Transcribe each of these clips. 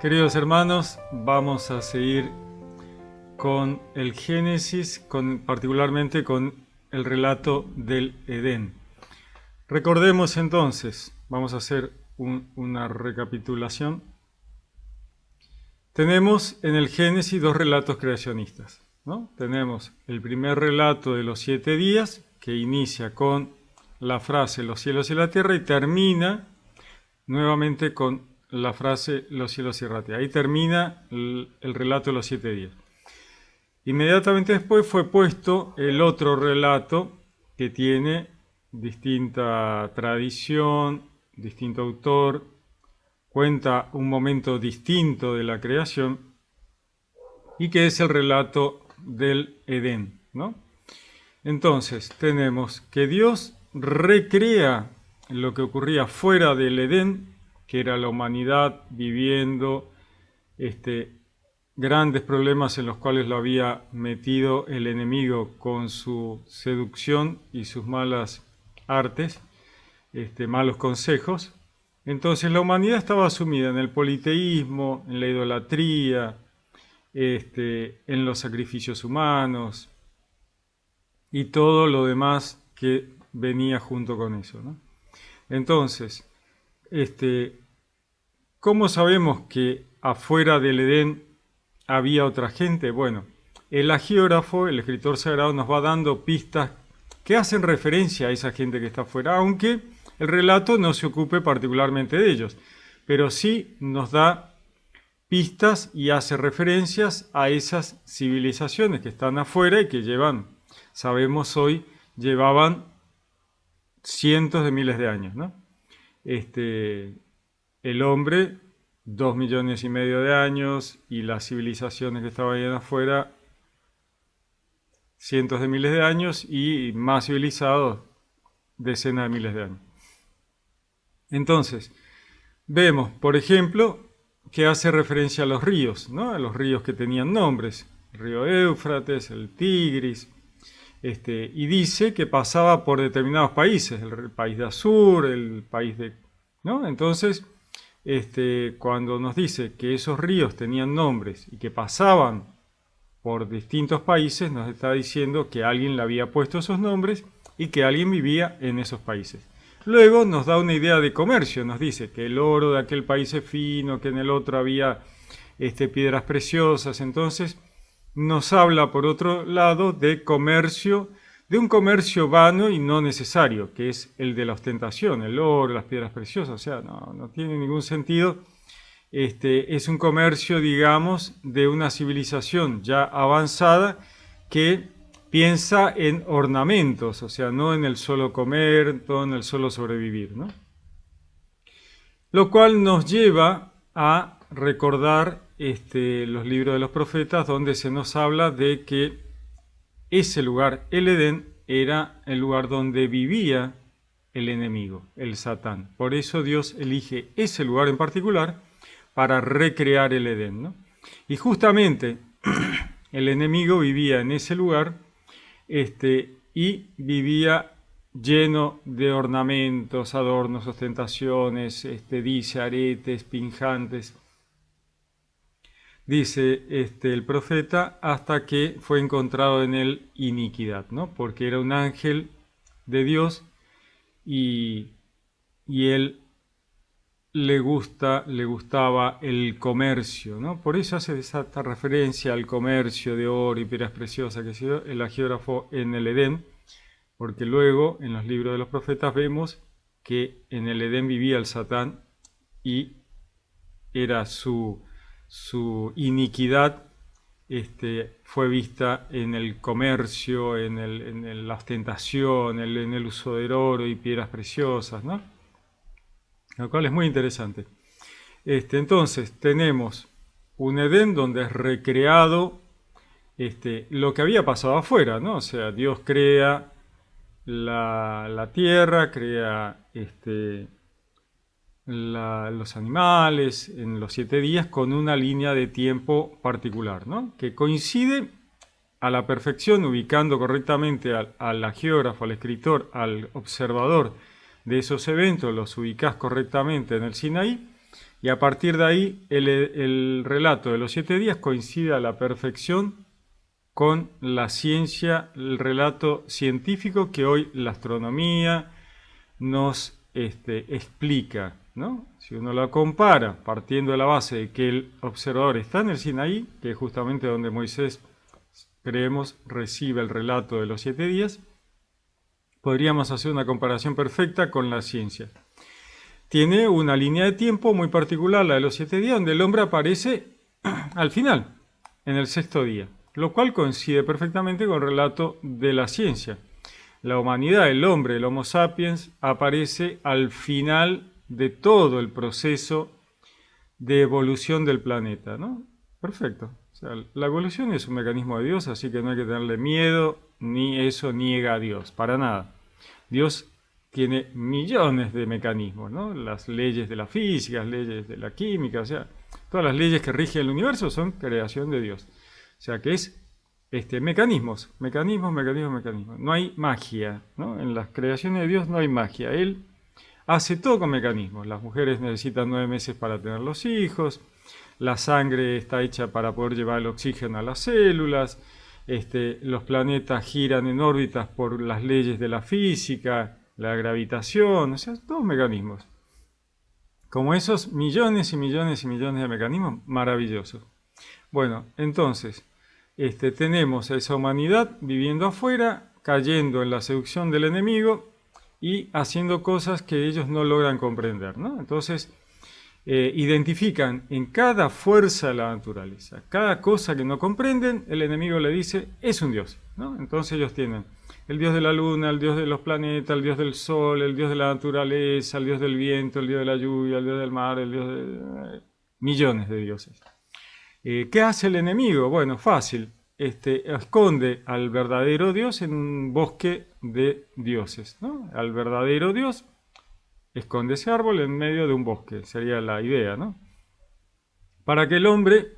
Queridos hermanos, vamos a seguir con el Génesis, particularmente con el relato del Edén. Recordemos entonces, vamos a hacer una recapitulación. Tenemos en el Génesis dos relatos creacionistas, ¿no? Tenemos el primer relato de los 7 días, que inicia con la frase los cielos y la tierra y termina nuevamente con la frase los cielos y la tierra. Ahí termina el relato de los 7 días. Inmediatamente después fue puesto el otro relato que tiene distinta tradición, distinto autor, cuenta un momento distinto de la creación y que es el relato del Edén, ¿no? Entonces tenemos que Dios recrea lo que ocurría fuera del Edén, que era la humanidad viviendo grandes problemas en los cuales lo había metido el enemigo con su seducción y sus malas artes, malos consejos. Entonces la humanidad estaba sumida en el politeísmo, en la idolatría, en los sacrificios humanos y todo lo demás que venía junto con eso, ¿no? Entonces, ¿cómo sabemos que afuera del Edén había otra gente? Bueno, el hagiógrafo, el escritor sagrado, nos va dando pistas que hacen referencia a esa gente que está afuera, aunque el relato no se ocupe particularmente de ellos, pero sí nos da pistas y hace referencias a esas civilizaciones que están afuera y que sabemos hoy, llevaban cientos de miles de años, ¿no? El hombre, 2,5 millones de años, y las civilizaciones que estaban ahí afuera, cientos de miles de años, y más civilizados, decenas de miles de años. Entonces, vemos, por ejemplo, que hace referencia a los ríos, ¿no? A los ríos que tenían nombres, el río Éufrates, el Tigris, y dice que pasaba por determinados países, el país de Asur, el país de... ¿no? Entonces, cuando nos dice que esos ríos tenían nombres y que pasaban por distintos países, nos está diciendo que alguien le había puesto esos nombres y que alguien vivía en esos países. Luego nos da una idea de comercio, nos dice que el oro de aquel país es fino, que en el otro había piedras preciosas. Entonces nos habla por otro lado de comercio, de un comercio vano y no necesario, que es el de la ostentación, el oro, las piedras preciosas. O sea, no tiene ningún sentido. Es un comercio, digamos, de una civilización ya avanzada que piensa en ornamentos, o sea, no en el solo comer, no en el solo sobrevivir, ¿no? Lo cual nos lleva a recordar los libros de los profetas, donde se nos habla de que ese lugar, el Edén, era el lugar donde vivía el enemigo, el Satán. Por eso Dios elige ese lugar en particular para recrear el Edén, ¿no? Y justamente el enemigo vivía en ese lugar y vivía lleno de ornamentos, adornos, ostentaciones, dice aretes, pinjantes. Dice el profeta, hasta que fue encontrado en él iniquidad, ¿no? Porque era un ángel de Dios y él le gustaba el comercio, ¿no? Por eso hace esta referencia al comercio de oro y piedras preciosas que ha sido el hagiógrafo en el Edén, porque luego en los libros de los profetas vemos que en el Edén vivía el Satán y era su iniquidad fue vista en el comercio, en la ostentación, en el uso del oro y piedras preciosas, ¿no? Lo cual es muy interesante. Entonces tenemos un Edén donde es recreado lo que había pasado afuera, ¿no? O sea, Dios crea la tierra, crea los animales en los 7 días con una línea de tiempo particular, ¿no? Que coincide a la perfección, ubicando correctamente al hagiógrafo, al escritor, al observador de esos eventos, los ubicás correctamente en el Sinaí, y a partir de ahí el relato de los 7 días coincide a la perfección con la ciencia, el relato científico que hoy la astronomía nos explica, ¿no? Si uno lo compara, partiendo de la base de que el observador está en el Sinaí, que es justamente donde Moisés, creemos, recibe el relato de los 7 días, podríamos hacer una comparación perfecta con la ciencia. Tiene una línea de tiempo muy particular, la de los 7 días, donde el hombre aparece al final, en el 6.º día, lo cual coincide perfectamente con el relato de la ciencia. La humanidad, el hombre, el Homo sapiens, aparece al final de todo el proceso de evolución del planeta, ¿no? Perfecto. O sea, la evolución es un mecanismo de Dios, así que no hay que tenerle miedo, ni eso niega a Dios, para nada. Dios tiene millones de mecanismos, ¿no? Las leyes de la física, las leyes de la química, o sea, todas las leyes que rigen el universo son creación de Dios. O sea, que es mecanismos. No hay magia, ¿no? En las creaciones de Dios no hay magia. Él hace todo con mecanismos. Las mujeres necesitan 9 meses para tener los hijos. La sangre está hecha para poder llevar el oxígeno a las células. Los planetas giran en órbitas por las leyes de la física, la gravitación, o sea, todos mecanismos. Como esos millones y millones y millones de mecanismos maravillosos. Bueno, entonces, tenemos a esa humanidad viviendo afuera, cayendo en la seducción del enemigo y haciendo cosas que ellos no logran comprender, ¿no? Entonces, identifican en cada fuerza de la naturaleza, cada cosa que no comprenden, el enemigo le dice, es un dios, ¿no? Entonces ellos tienen el dios de la luna, el dios de los planetas, el dios del sol, el dios de la naturaleza, el dios del viento, el dios de la lluvia, el dios del mar, el dios de... millones de dioses. ¿Qué hace el enemigo? Bueno, fácil. Esconde al verdadero Dios en un bosque de dioses, ¿no? Al verdadero Dios esconde ese árbol en medio de un bosque, sería la idea, ¿no? Para que el hombre,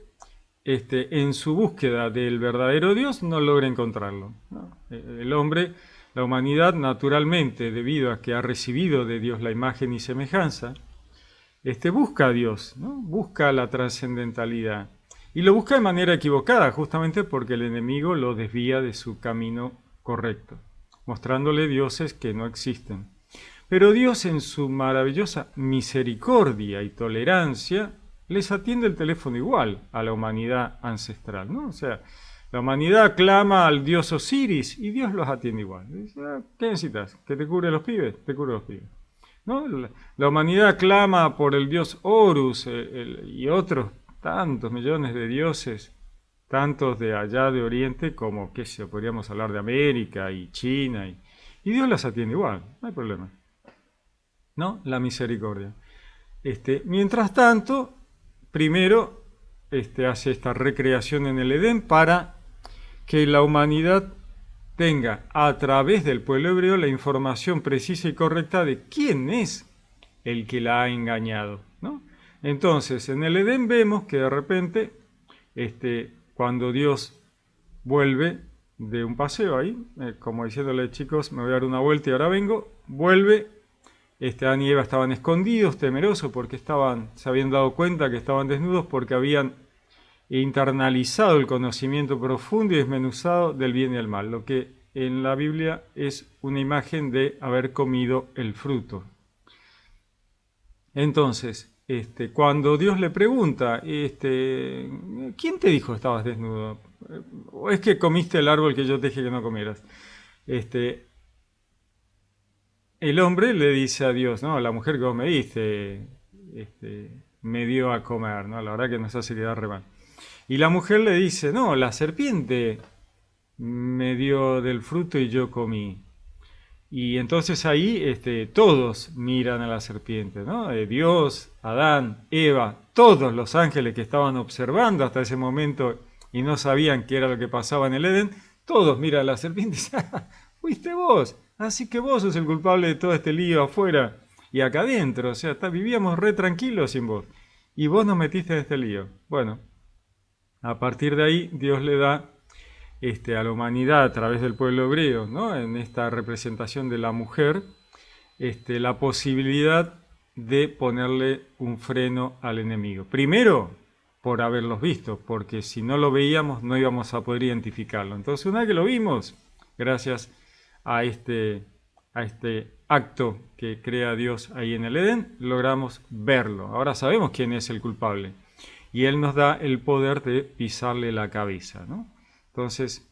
en su búsqueda del verdadero Dios, no logre encontrarlo, ¿no? El hombre, la humanidad, naturalmente, debido a que ha recibido de Dios la imagen y semejanza, busca a Dios, ¿no? Busca la trascendentalidad. Y lo busca de manera equivocada, justamente porque el enemigo lo desvía de su camino correcto, mostrándole dioses que no existen. Pero Dios, en su maravillosa misericordia y tolerancia, les atiende el teléfono igual a la humanidad ancestral, ¿no? O sea, la humanidad clama al dios Osiris y Dios los atiende igual. Dice, ¿qué necesitas? ¿Que te cure los pibes? Te cure los pibes, ¿no? La humanidad clama por el dios Horus y otros tantos millones de dioses, tantos de allá de Oriente como, qué sé, podríamos hablar de América y China, y Dios las atiende igual, no hay problema, ¿no? La misericordia. Mientras tanto, primero hace esta recreación en el Edén para que la humanidad tenga a través del pueblo hebreo la información precisa y correcta de quién es el que la ha engañado, ¿no? Entonces, en el Edén vemos que de repente, cuando Dios vuelve de un paseo ahí, como diciéndole, chicos, me voy a dar una vuelta y ahora vengo, vuelve, Adán y Eva estaban escondidos, temerosos, porque se habían dado cuenta que estaban desnudos, porque habían internalizado el conocimiento profundo y desmenuzado del bien y el mal, lo que en la Biblia es una imagen de haber comido el fruto. Entonces, cuando Dios le pregunta, ¿quién te dijo que estabas desnudo? ¿O es que comiste el árbol que yo te dije que no comieras? El hombre le dice a Dios, no, la mujer que vos me diste, me dio a comer, ¿no? La verdad que nos hace quedar re mal. Y la mujer le dice, no, la serpiente me dio del fruto y yo comí. Y entonces ahí todos miran a la serpiente, ¿no? Dios, Adán, Eva, todos los ángeles que estaban observando hasta ese momento y no sabían qué era lo que pasaba en el Edén, todos miran a la serpiente y dicen, fuiste vos, así que vos sos el culpable de todo este lío afuera y acá adentro, o sea, vivíamos re tranquilos sin vos y vos nos metiste en este lío. Bueno, a partir de ahí Dios le da a la humanidad a través del pueblo hebreo, ¿no? En esta representación de la mujer, la posibilidad de ponerle un freno al enemigo. Primero, por haberlos visto, porque si no lo veíamos no íbamos a poder identificarlo. Entonces, una vez que lo vimos, gracias a este acto que crea Dios ahí en el Edén, logramos verlo. Ahora sabemos quién es el culpable. Y Él nos da el poder de pisarle la cabeza, ¿no? Entonces,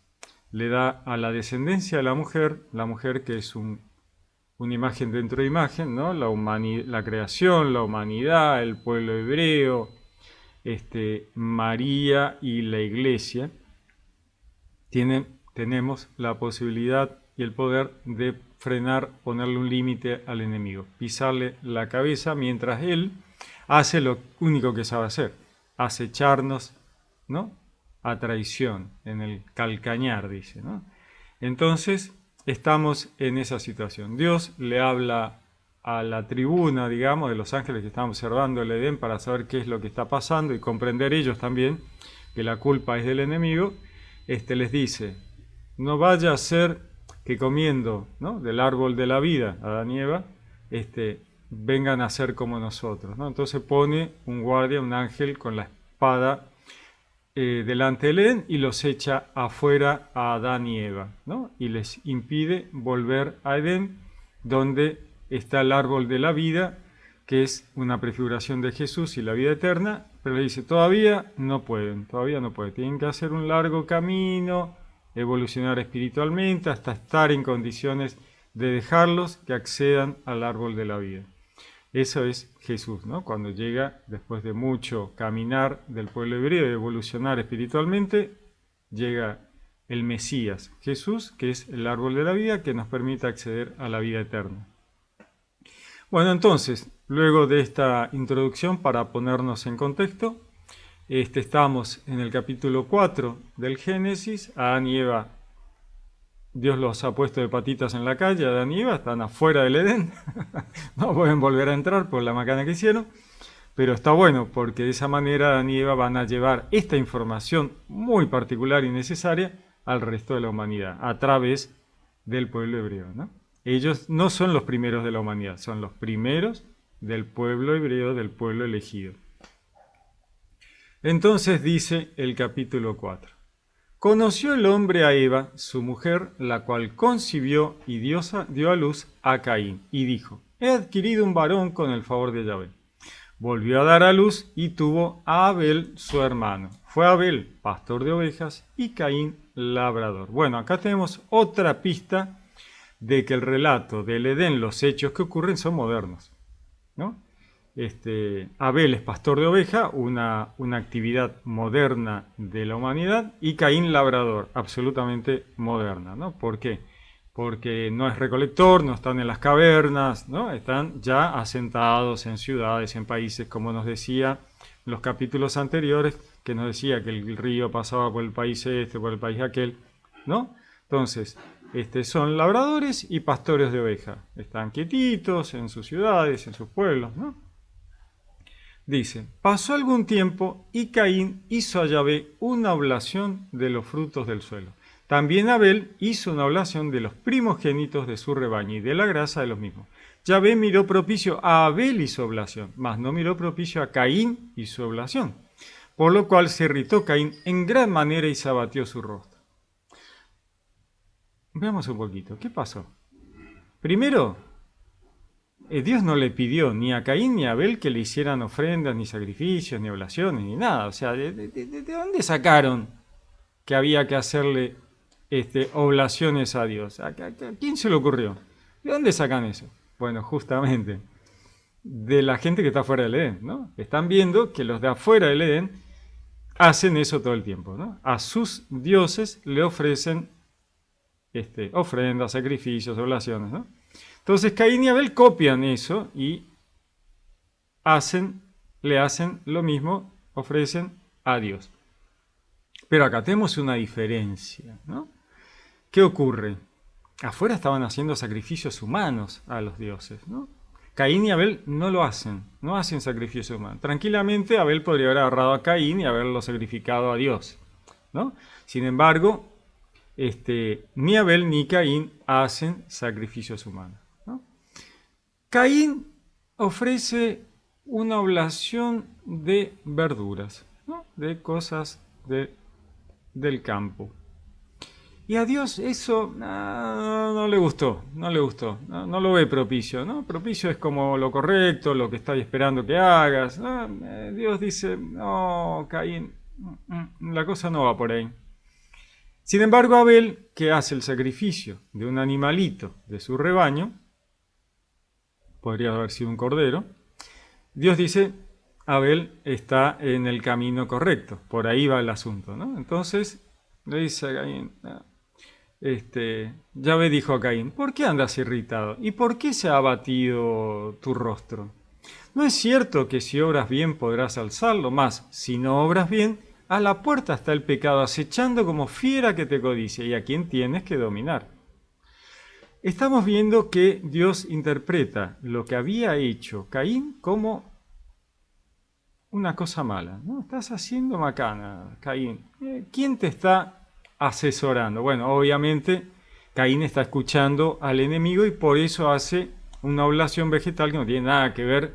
le da a la descendencia de la mujer que es una imagen dentro de imagen, ¿no? La creación, la humanidad, el pueblo hebreo, María y la iglesia, tenemos la posibilidad y el poder de frenar, ponerle un límite al enemigo, pisarle la cabeza mientras él hace lo único que sabe hacer, acecharnos, ¿no? A traición, en el calcañar, dice, ¿no? Entonces, estamos en esa situación. Dios le habla a la tribuna, digamos, de los ángeles que están observando el Edén para saber qué es lo que está pasando y comprender ellos también que la culpa es del enemigo. Les dice, no vaya a ser que comiendo, ¿no?, del árbol de la vida, Adán y Eva, vengan a ser como nosotros, ¿no? Entonces pone un guardia, un ángel con la espada delante del Edén y los echa afuera a Adán y Eva, ¿no? Y les impide volver a Edén, donde está el árbol de la vida, que es una prefiguración de Jesús y la vida eterna, pero le dice, todavía no pueden, tienen que hacer un largo camino, evolucionar espiritualmente, hasta estar en condiciones de dejarlos que accedan al árbol de la vida. Eso es Jesús, ¿no? Cuando llega, después de mucho caminar del pueblo hebreo y evolucionar espiritualmente, llega el Mesías, Jesús, que es el árbol de la vida que nos permite acceder a la vida eterna. Bueno, entonces, luego de esta introducción, para ponernos en contexto, estamos en el capítulo 4 del Génesis. Adán y Eva, Dios los ha puesto de patitas en la calle, Adán y Eva están afuera del Edén, no pueden volver a entrar por la macana que hicieron, pero está bueno porque de esa manera Adán y Eva van a llevar esta información muy particular y necesaria al resto de la humanidad, a través del pueblo hebreo, ¿no? Ellos no son los primeros de la humanidad, son los primeros del pueblo hebreo, del pueblo elegido. Entonces dice el capítulo 4. Conoció el hombre a Eva, su mujer, la cual concibió y dio a luz a Caín, y dijo, he adquirido un varón con el favor de Yahvé. Volvió a dar a luz y tuvo a Abel, su hermano. Fue Abel, pastor de ovejas, y Caín, labrador. Bueno, acá tenemos otra pista de que el relato del Edén, los hechos que ocurren, son modernos, ¿no? Abel es pastor de oveja, una actividad moderna de la humanidad, y Caín labrador, absolutamente moderna, ¿no? ¿Por qué? Porque no es recolector, no están en las cavernas, ¿no? Están ya asentados en ciudades, en países, como nos decía en los capítulos anteriores, que nos decía que el río pasaba por el país por el país aquel, ¿no? Entonces, son labradores y pastores de oveja, están quietitos en sus ciudades, en sus pueblos, ¿no? Dice, pasó algún tiempo y Caín hizo a Yahvé una oblación de los frutos del suelo. También Abel hizo una oblación de los primogénitos de su rebaño y de la grasa de los mismos. Yahvé miró propicio a Abel y su oblación, mas no miró propicio a Caín y su oblación. Por lo cual se irritó Caín en gran manera y se abatió su rostro. Veamos un poquito, ¿qué pasó? Primero, Dios no le pidió ni a Caín ni a Abel que le hicieran ofrendas, ni sacrificios, ni oblaciones, ni nada. O sea, ¿de dónde sacaron que había que hacerle oblaciones a Dios? ¿A quién se le ocurrió? ¿De dónde sacan eso? Bueno, justamente de la gente que está fuera del Edén, ¿no? Están viendo que los de afuera del Edén hacen eso todo el tiempo, ¿no? A sus dioses le ofrecen ofrendas, sacrificios, oblaciones, ¿no? Entonces Caín y Abel copian eso y le hacen lo mismo, ofrecen a Dios. Pero acá tenemos una diferencia, ¿no? ¿Qué ocurre? Afuera estaban haciendo sacrificios humanos a los dioses, ¿no? Caín y Abel no lo hacen, no hacen sacrificios humanos. Tranquilamente Abel podría haber agarrado a Caín y haberlo sacrificado a Dios, ¿no? Sin embargo, ni Abel ni Caín hacen sacrificios humanos, ¿no? Caín ofrece una oblación de verduras, ¿no? De cosas del campo. Y a Dios eso no le gustó, no lo ve propicio, ¿no? Propicio es como lo correcto, lo que está esperando que hagas, ¿no? Dios dice, no, Caín, la cosa no va por ahí. Sin embargo, Abel, que hace el sacrificio de un animalito de su rebaño, podría haber sido un cordero, Dios dice, Abel está en el camino correcto, por ahí va el asunto, ¿no? Entonces le dice a Caín, Yahvé dijo a Caín, ¿por qué andas irritado? ¿Y por qué se ha abatido tu rostro? ¿No es cierto que si obras bien podrás alzarlo? Más, si no obras bien, a la puerta está el pecado acechando como fiera que te codicia y a quien tienes que dominar. Estamos viendo que Dios interpreta lo que había hecho Caín como una cosa mala, ¿no? Estás haciendo macana, Caín. ¿Quién te está asesorando? Bueno, obviamente Caín está escuchando al enemigo y por eso hace una oblación vegetal que no tiene nada que ver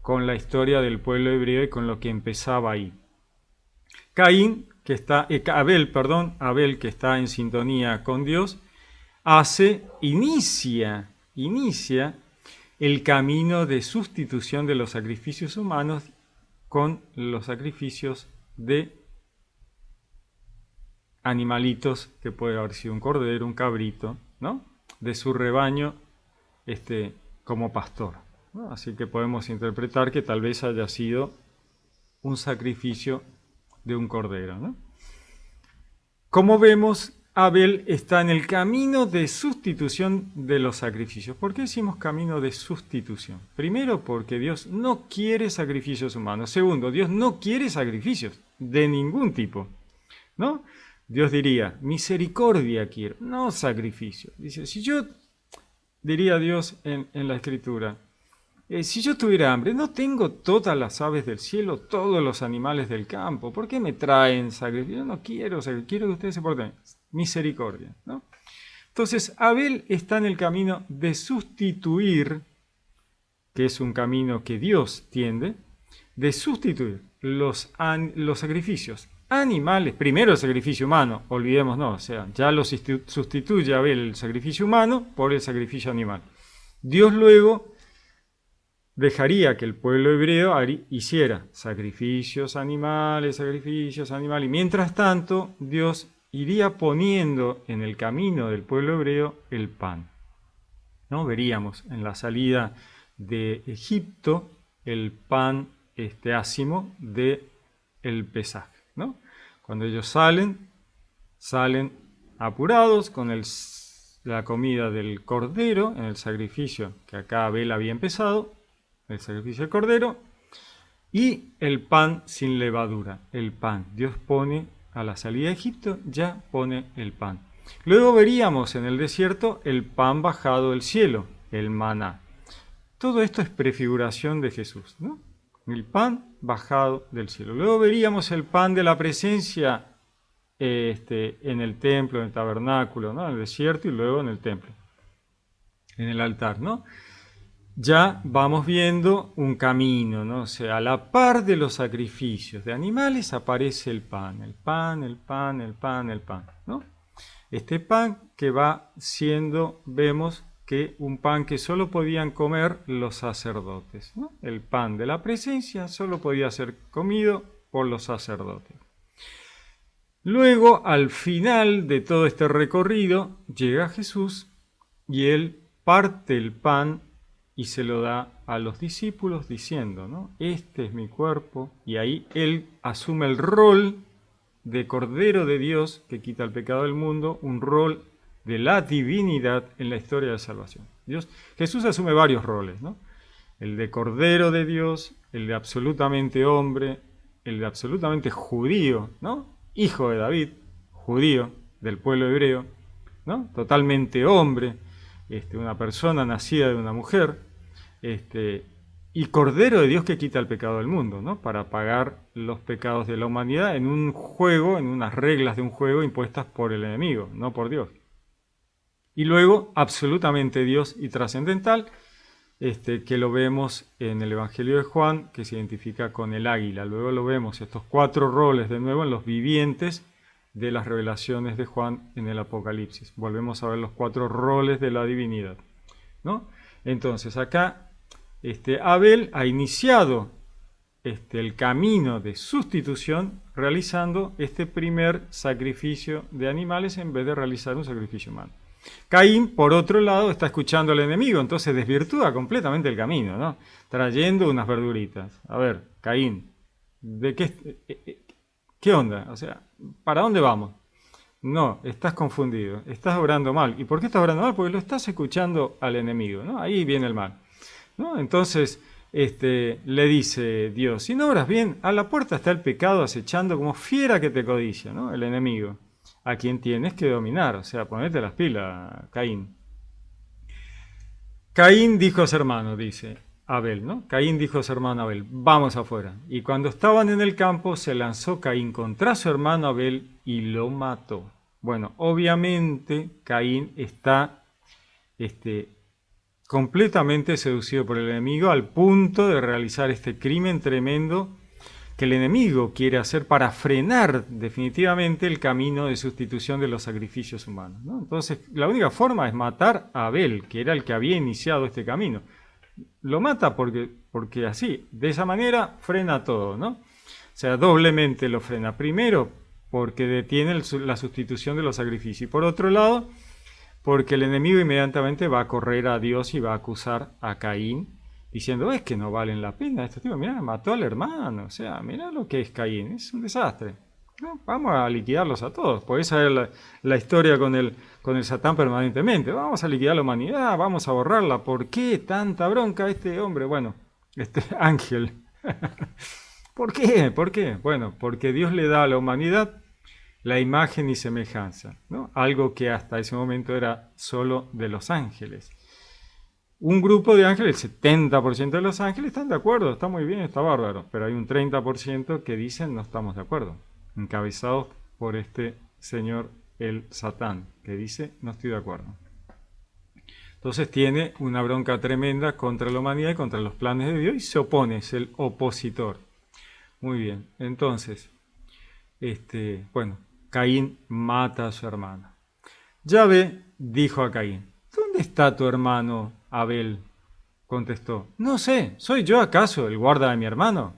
con la historia del pueblo hebreo y con lo que empezaba ahí. Abel, que está en sintonía con Dios, inicia el camino de sustitución de los sacrificios humanos con los sacrificios de animalitos, que puede haber sido un cordero, un cabrito, ¿no? De su rebaño como pastor, ¿no? Así que podemos interpretar que tal vez haya sido un sacrificio de un cordero, ¿no? Como vemos, Abel está en el camino de sustitución de los sacrificios. ¿Por qué decimos camino de sustitución? Primero, porque Dios no quiere sacrificios humanos. Segundo, Dios no quiere sacrificios de ningún tipo, ¿no? Dios diría, misericordia quiero, no sacrificio. Dice, diría Dios en la Escritura, si yo tuviera hambre, no tengo todas las aves del cielo, todos los animales del campo. ¿Por qué me traen sacrificio? Yo no quiero sacrificio, quiero que ustedes se porten. Misericordia, ¿no? Entonces, Abel está en el camino de sustituir, que es un camino que Dios tiende, de sustituir los sacrificios animales, primero el sacrificio humano, olvidémonos, o sea, ya lo sustituye Abel el sacrificio humano por el sacrificio animal. Dios luego dejaría que el pueblo hebreo hiciera sacrificios animales, y mientras tanto Dios iría poniendo en el camino del pueblo hebreo el pan, ¿no? Veríamos en la salida de Egipto el pan ácimo de el Pesaj, ¿no? Cuando ellos salen apurados con la comida del cordero en el sacrificio que acá Abel había empezado, el sacrificio del cordero, y el pan sin levadura, el pan. Dios pone a la salida de Egipto, ya pone el pan. Luego veríamos en el desierto el pan bajado del cielo, el maná. Todo esto es prefiguración de Jesús, ¿no? El pan bajado del cielo. Luego veríamos el pan de la presencia en el templo, en el tabernáculo, ¿no? En el desierto y luego en el templo, en el altar, ¿no? Ya vamos viendo un camino, ¿no? O sea, a la par de los sacrificios de animales aparece el pan, ¿no? Este pan que va siendo, vemos que un pan que solo podían comer los sacerdotes, ¿no? El pan de la presencia solo podía ser comido por los sacerdotes. Luego, al final de todo este recorrido, llega Jesús y él parte el pan y se lo da a los discípulos diciendo, ¿no? Este es mi cuerpo, y ahí él asume el rol de Cordero de Dios que quita el pecado del mundo, un rol de la divinidad en la historia de salvación. Jesús asume varios roles, ¿no? El de Cordero de Dios, el de absolutamente hombre, el de absolutamente judío, ¿no? Hijo de David, judío del pueblo hebreo, ¿no? Totalmente hombre, una persona nacida de una mujer, y Cordero de Dios que quita el pecado del mundo, ¿no? Para pagar los pecados de la humanidad en un juego, en unas reglas de un juego impuestas por el enemigo, no por Dios. Y luego, absolutamente Dios y trascendental, que lo vemos en el Evangelio de Juan, que se identifica con el águila. Luego lo vemos, estos 4 roles de nuevo en los vivientes de las revelaciones de Juan en el Apocalipsis. Volvemos a ver los 4 roles de la divinidad, ¿no? Entonces acá Abel ha iniciado el camino de sustitución realizando este primer sacrificio de animales en vez de realizar un sacrificio humano. Caín, por otro lado, está escuchando al enemigo, entonces desvirtúa completamente el camino, ¿no? Trayendo unas verduritas. A ver, Caín, ¿de qué onda? O sea, ¿para dónde vamos? No, estás confundido, estás obrando mal. ¿Y por qué estás obrando mal? Porque lo estás escuchando al enemigo, ¿no? Ahí viene el mal, ¿no? Entonces, le dice Dios, si no obras bien, a la puerta está el pecado acechando como fiera que te codicia, ¿no? El enemigo, a quien tienes que dominar, o sea, ponete las pilas, Caín. Caín dijo a su hermano, dice Abel, ¿no? Caín dijo a su hermano Abel, vamos afuera. Y cuando estaban en el campo, se lanzó Caín contra su hermano Abel y lo mató. Bueno, obviamente Caín está completamente seducido por el enemigo al punto de realizar este crimen tremendo que el enemigo quiere hacer para frenar definitivamente el camino de sustitución de los sacrificios humanos, ¿no? Entonces, la única forma es matar a Abel, que era el que había iniciado este camino. Lo mata porque así, de esa manera, frena todo, ¿no? O sea, doblemente lo frena. Primero, porque detiene la sustitución de los sacrificios. Y por otro lado, porque el enemigo inmediatamente va a correr a Dios y va a acusar a Caín, diciendo, es que no valen la pena estos tipos, mirá, mató al hermano, o sea, mirá lo que es Caín, es un desastre. No, vamos a liquidarlos a todos, podés saber la historia con el Satán permanentemente, vamos a liquidar la humanidad, vamos a borrarla, ¿por qué tanta bronca este hombre? Bueno, este ángel. ¿Por qué? ¿Por qué? Bueno, porque Dios le da a la humanidad la imagen y semejanza, ¿no? Algo que hasta ese momento era solo de los ángeles. Un grupo de ángeles, el 70% de los ángeles están de acuerdo, está muy bien, está bárbaro, pero hay un 30% que dicen no estamos de acuerdo, encabezados por este señor el Satán, que dice no estoy de acuerdo. Entonces tiene una bronca tremenda contra la humanidad y contra los planes de Dios y se opone, es el opositor. Muy bien, entonces, bueno, Caín mata a su hermano. Yahvé dijo a Caín, ¿dónde está tu hermano Abel? Contestó, no sé, ¿soy yo acaso el guarda de mi hermano?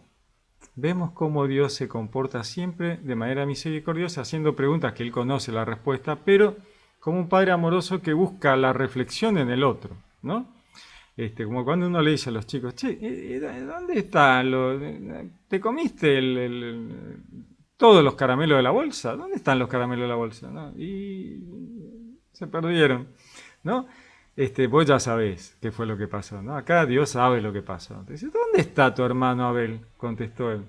Vemos cómo Dios se comporta siempre de manera misericordiosa, haciendo preguntas que él conoce la respuesta, pero como un padre amoroso que busca la reflexión en el otro, ¿no? Como cuando uno le dice a los chicos, che, ¿dónde está? ¿Te comiste todos los caramelos de la bolsa? ¿Dónde están los caramelos de la bolsa? ¿No? Y se perdieron, ¿no? Vos ya sabés qué fue lo que pasó, ¿no? Acá Dios sabe lo que pasó. Dice, ¿dónde está tu hermano Abel? Contestó él.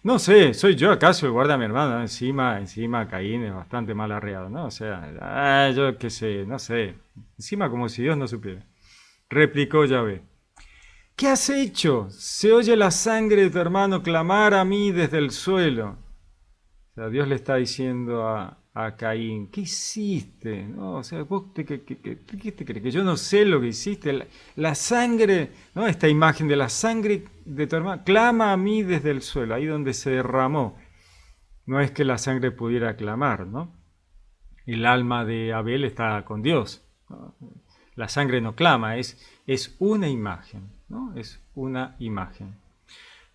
No sé, ¿soy yo acaso el guarda de mi hermano? Encima Caín es bastante mal arreado, ¿no? O sea, yo qué sé, no sé. Encima como si Dios no supiera. Replicó Yahvé. ¿Qué has hecho? Se oye la sangre de tu hermano clamar a mí desde el suelo. O sea, Dios le está diciendo a Caín, ¿qué hiciste? ¿No? O sea, ¿vos qué te crees? ¿Que yo no sé lo que hiciste? La sangre, ¿no? Esta imagen de la sangre de tu hermano, clama a mí desde el suelo, ahí donde se derramó. No es que la sangre pudiera clamar, ¿no? El alma de Abel está con Dios, ¿no? La sangre no clama, es una imagen, ¿no? Es una imagen.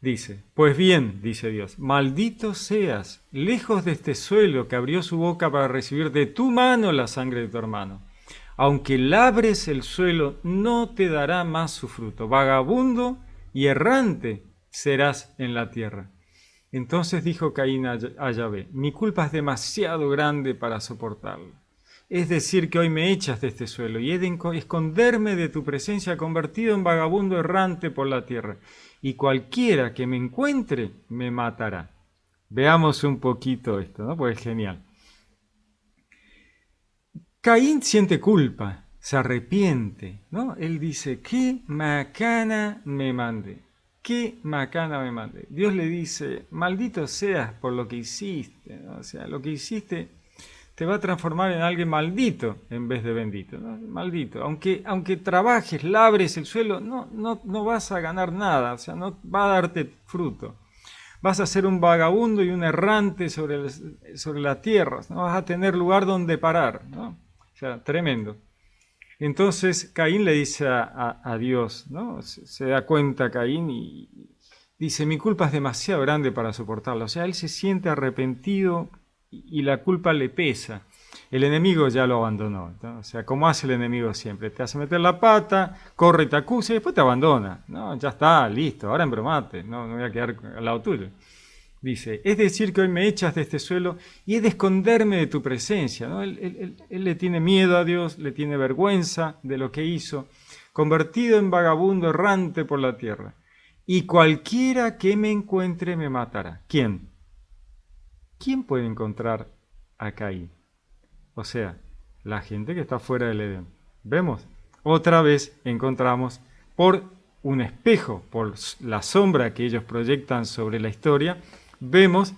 Dice, pues bien, dice Dios, maldito seas, lejos de este suelo que abrió su boca para recibir de tu mano la sangre de tu hermano. Aunque labres el suelo, no te dará más su fruto. Vagabundo y errante serás en la tierra. Entonces dijo Caín a Yahvé, mi culpa es demasiado grande para soportarla. Es decir, que hoy me echas de este suelo y he de esconderme de tu presencia convertido en vagabundo errante por la tierra. Y cualquiera que me encuentre me matará. Veamos un poquito esto, ¿no? Pues es genial. Caín siente culpa, se arrepiente, ¿no? Él dice, qué macana me mandé, qué macana me mandé. Dios le dice, maldito seas por lo que hiciste, ¿no? O sea, lo que hiciste te va a transformar en alguien maldito en vez de bendito, ¿no? Maldito. Aunque trabajes, labres el suelo, no vas a ganar nada, o sea, no va a darte fruto. Vas a ser un vagabundo y un errante sobre la tierra, no vas a tener lugar donde parar, ¿no? O sea, tremendo. Entonces Caín le dice a Dios, ¿no? Se da cuenta Caín y dice, mi culpa es demasiado grande para soportarla. O sea, él se siente arrepentido y la culpa le pesa. El enemigo ya lo abandonó, ¿no? O sea, como hace el enemigo siempre, te hace meter la pata, corre y te acusa y después te abandona. No, ya está, listo, ahora embromate, no voy a quedar al lado tuyo. Dice, es decir que hoy me echas de este suelo y he de esconderme de tu presencia, ¿no? Él le tiene miedo a Dios, le tiene vergüenza de lo que hizo, convertido en vagabundo errante por la tierra. Y cualquiera que me encuentre me matará. ¿Quién? ¿Quién puede encontrar a Caín? O sea, la gente que está fuera del Edén. ¿Vemos? Otra vez encontramos por un espejo, por la sombra que ellos proyectan sobre la historia, vemos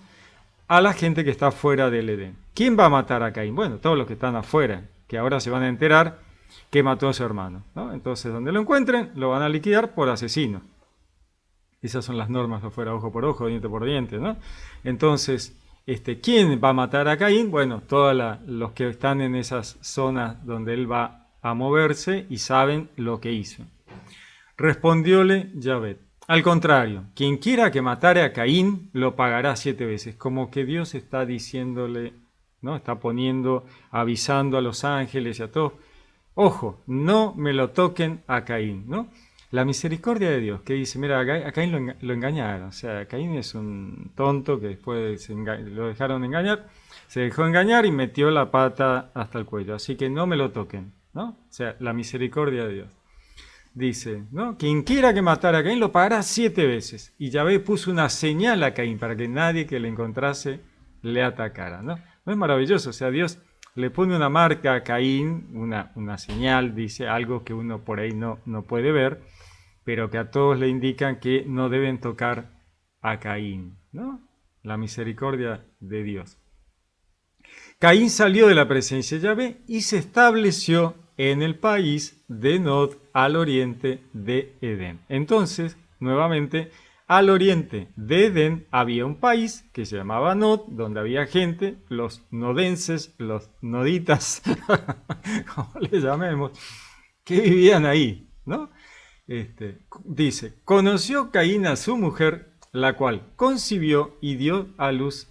a la gente que está fuera del Edén. ¿Quién va a matar a Caín? Bueno, todos los que están afuera, que ahora se van a enterar que mató a su hermano, ¿no? Entonces, donde lo encuentren, lo van a liquidar por asesino. Esas son las normas afuera, ojo por ojo, diente por diente, ¿no? Entonces, ¿quién va a matar a Caín? Bueno, todos los que están en esas zonas donde él va a moverse y saben lo que hizo. Respondióle Yahvé, al contrario, quien quiera que matare a Caín, lo pagará 7 veces. Como que Dios está diciéndole, ¿no? Está avisando a los ángeles y a todos, ojo, no me lo toquen a Caín, ¿no? La misericordia de Dios, que dice, mira, a Caín lo engañaron, o sea, Caín es un tonto que después lo dejaron engañar, se dejó engañar y metió la pata hasta el cuello, así que no me lo toquen, ¿no? O sea, la misericordia de Dios. Dice, ¿no? Quien quiera que matara a Caín lo pagará 7 veces. Y Yahvé puso una señal a Caín para que nadie que le encontrase le atacara, ¿no? ¿No es maravilloso? O sea, Dios le pone una marca a Caín, una señal, dice, algo que uno por ahí no puede ver, pero que a todos le indican que no deben tocar a Caín, ¿no? La misericordia de Dios. Caín salió de la presencia de Yahvé y se estableció en el país de Nod, al oriente de Edén. Entonces, nuevamente, al oriente de Edén había un país que se llamaba Nod, donde había gente, los nodenses, los noditas, como le llamemos, que vivían ahí, ¿no? Dice, conoció Caín a su mujer, la cual concibió y dio a luz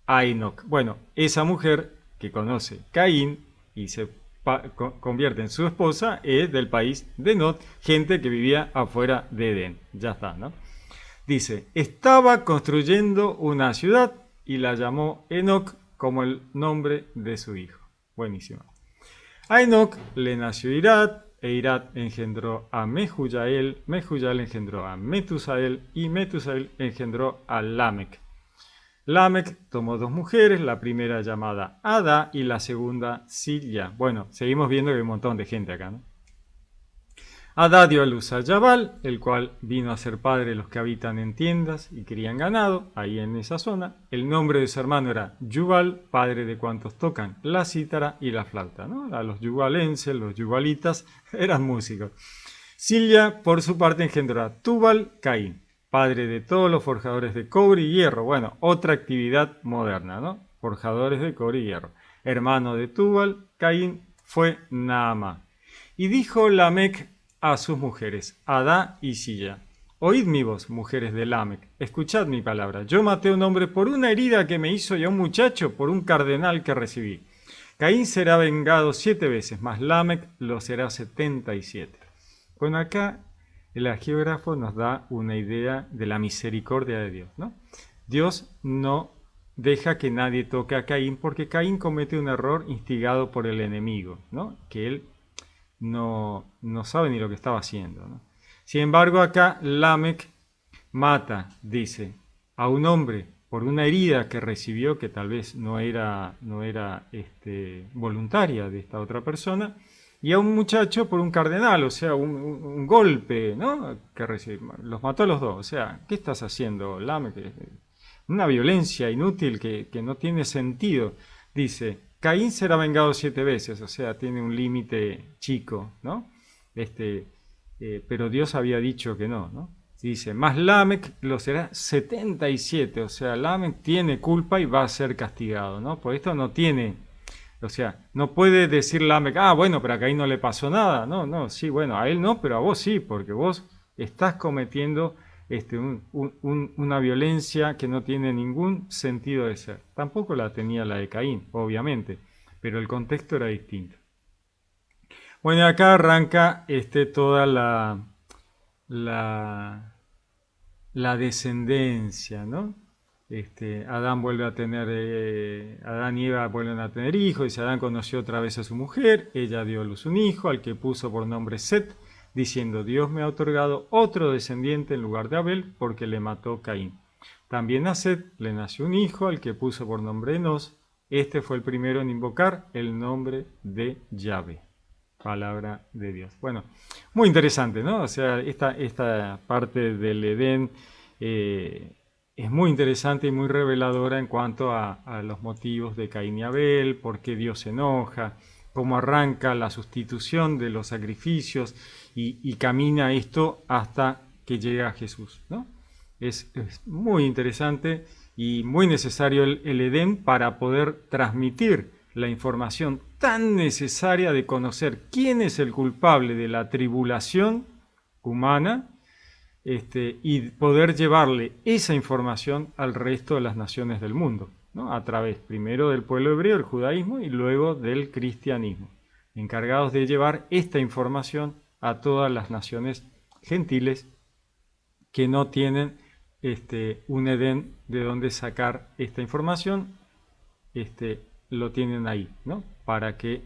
a Enoc. Bueno, esa mujer que conoce Caín y se convierte en su esposa es del país de Nod, gente que vivía afuera de Edén. Ya está, ¿no? Dice, estaba construyendo una ciudad y la llamó Enoc como el nombre de su hijo. Buenísimo. A Enoc le nació Irad, e Irad engendró a Mehujael, Mehujael engendró a Metusael y Metusael engendró a Lamec. Lamec tomó 2 mujeres, la primera llamada Ada y la segunda Silla. Bueno, seguimos viendo que hay un montón de gente acá, ¿no? Ada dio a luz a Yabal, el cual vino a ser padre de los que habitan en tiendas y crían ganado, ahí en esa zona. El nombre de su hermano era Yubal, padre de cuantos tocan la cítara y la flauta, ¿no? A los yubalenses, los yubalitas, eran músicos. Silla, por su parte, engendró a Tubal Caín, padre de todos los forjadores de cobre y hierro. Bueno, otra actividad moderna, ¿no? Forjadores de cobre y hierro. Hermano de Tubal Caín fue Naamá. Y dijo Lamec a sus mujeres, Adá y Silla, oíd mi voz, mujeres de Lamec, escuchad mi palabra. Yo maté a un hombre por una herida que me hizo y a un muchacho por un cardenal que recibí. Caín será vengado 7 veces, mas Lamec lo será 77. Bueno, acá el geógrafo nos da una idea de la misericordia de Dios, ¿no? Dios no deja que nadie toque a Caín porque Caín comete un error instigado por el enemigo, ¿no? Que él no sabe ni lo que estaba haciendo, ¿no? Sin embargo, acá Lamec mata, dice, a un hombre por una herida que recibió, que tal vez no era voluntaria de esta otra persona, y a un muchacho por un cardenal, o sea, un golpe, ¿no? Que recibió. Los mató a los 2. O sea, ¿qué estás haciendo, Lamec? Una violencia inútil que no tiene sentido. Dice, Caín será vengado 7 veces, o sea, tiene un límite chico, ¿no? Pero Dios había dicho que no, ¿no? Dice, más Lamec lo será 77, o sea, Lamec tiene culpa y va a ser castigado, ¿no? Por esto no tiene, o sea, no puede decir Lamec, bueno, pero a Caín no le pasó nada, no, sí, bueno, a él no, pero a vos sí, porque vos estás cometiendo una violencia que no tiene ningún sentido de ser. Tampoco la tenía la de Caín, obviamente, pero el contexto era distinto. Bueno, acá arranca toda la descendencia, ¿no? Adán vuelve a tener, Adán y Eva vuelven a tener hijos, dice, Adán conoció otra vez a su mujer, ella dio a luz un hijo, al que puso por nombre Set, diciendo, Dios me ha otorgado otro descendiente en lugar de Abel, porque le mató Caín. También a Set le nació un hijo, al que puso por nombre Enos, este fue el primero en invocar el nombre de Yahvé. Palabra de Dios. Bueno, muy interesante, ¿no? O sea, esta parte del Edén es muy interesante y muy reveladora en cuanto a los motivos de Caín y Abel, por qué Dios se enoja, cómo arranca la sustitución de los sacrificios y camina esto hasta que llega a Jesús, ¿no? Es muy interesante y muy necesario el Edén para poder transmitir la información tan necesaria de conocer quién es el culpable de la tribulación humana y poder llevarle esa información al resto de las naciones del mundo, ¿no? A través primero del pueblo hebreo, el judaísmo, y luego del cristianismo, encargados de llevar esta información a todas las naciones gentiles que no tienen un Edén de donde sacar esta información, lo tienen ahí, ¿no? Para que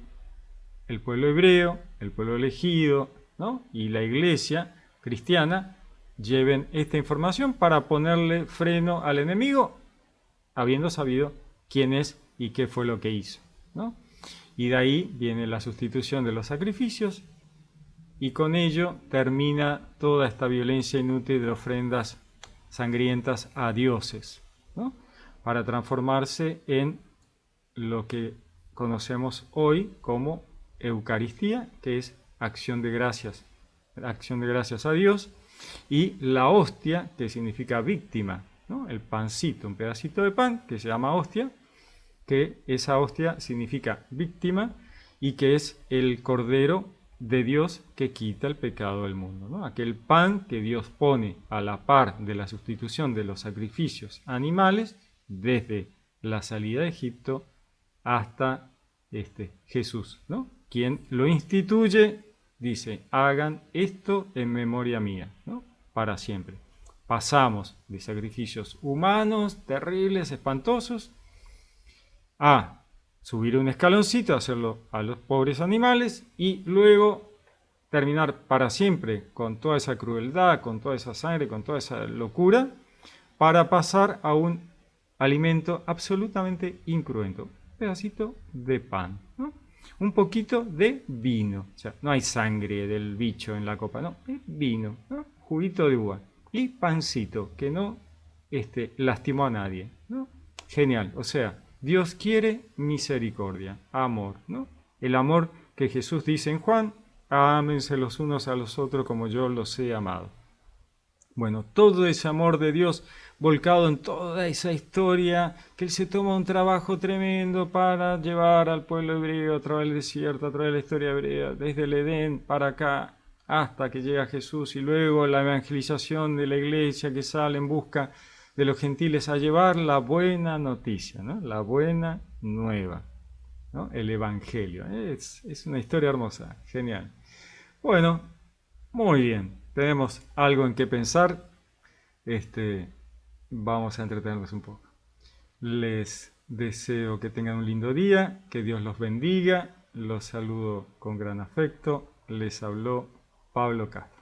el pueblo hebreo, el pueblo elegido, ¿no? Y la iglesia cristiana lleven esta información para ponerle freno al enemigo, habiendo sabido quién es y qué fue lo que hizo, ¿no? Y de ahí viene la sustitución de los sacrificios y con ello termina toda esta violencia inútil de ofrendas sangrientas a dioses, ¿no? Para transformarse en lo que conocemos hoy como Eucaristía, que es acción de gracias a Dios, y la hostia, que significa víctima, ¿no? El pancito, un pedacito de pan que se llama hostia, que esa hostia significa víctima y que es el Cordero de Dios que quita el pecado del mundo, ¿no? Aquel pan que Dios pone a la par de la sustitución de los sacrificios animales desde la salida de Egipto hasta Jesús, ¿no? Quien lo instituye, dice, hagan esto en memoria mía, ¿no? Para siempre. Pasamos de sacrificios humanos, terribles, espantosos, a subir un escaloncito, hacerlo a los pobres animales y luego terminar para siempre con toda esa crueldad, con toda esa sangre, con toda esa locura, para pasar a un alimento absolutamente incruento, un pedacito de pan, ¿no? Un poquito de vino, o sea, no hay sangre del bicho en la copa, no, es vino, ¿no? Juguito de uva y pancito, que no lastimó a nadie, ¿no? Genial, o sea, Dios quiere misericordia, amor, ¿no? El amor que Jesús dice en Juan, ámense los unos a los otros como yo los he amado. Bueno, todo ese amor de Dios volcado en toda esa historia, que Él se toma un trabajo tremendo para llevar al pueblo hebreo a través del desierto, a través de la historia hebrea, desde el Edén para acá, hasta que llega Jesús, y luego la evangelización de la iglesia que sale en busca de los gentiles a llevar la buena noticia, ¿no? La buena nueva, ¿no? El evangelio. Es una historia hermosa, genial. Bueno, muy bien. Tenemos algo en qué pensar. Vamos a entretenernos un poco. Les deseo que tengan un lindo día, que Dios los bendiga. Los saludo con gran afecto. Les habló Pablo Castro.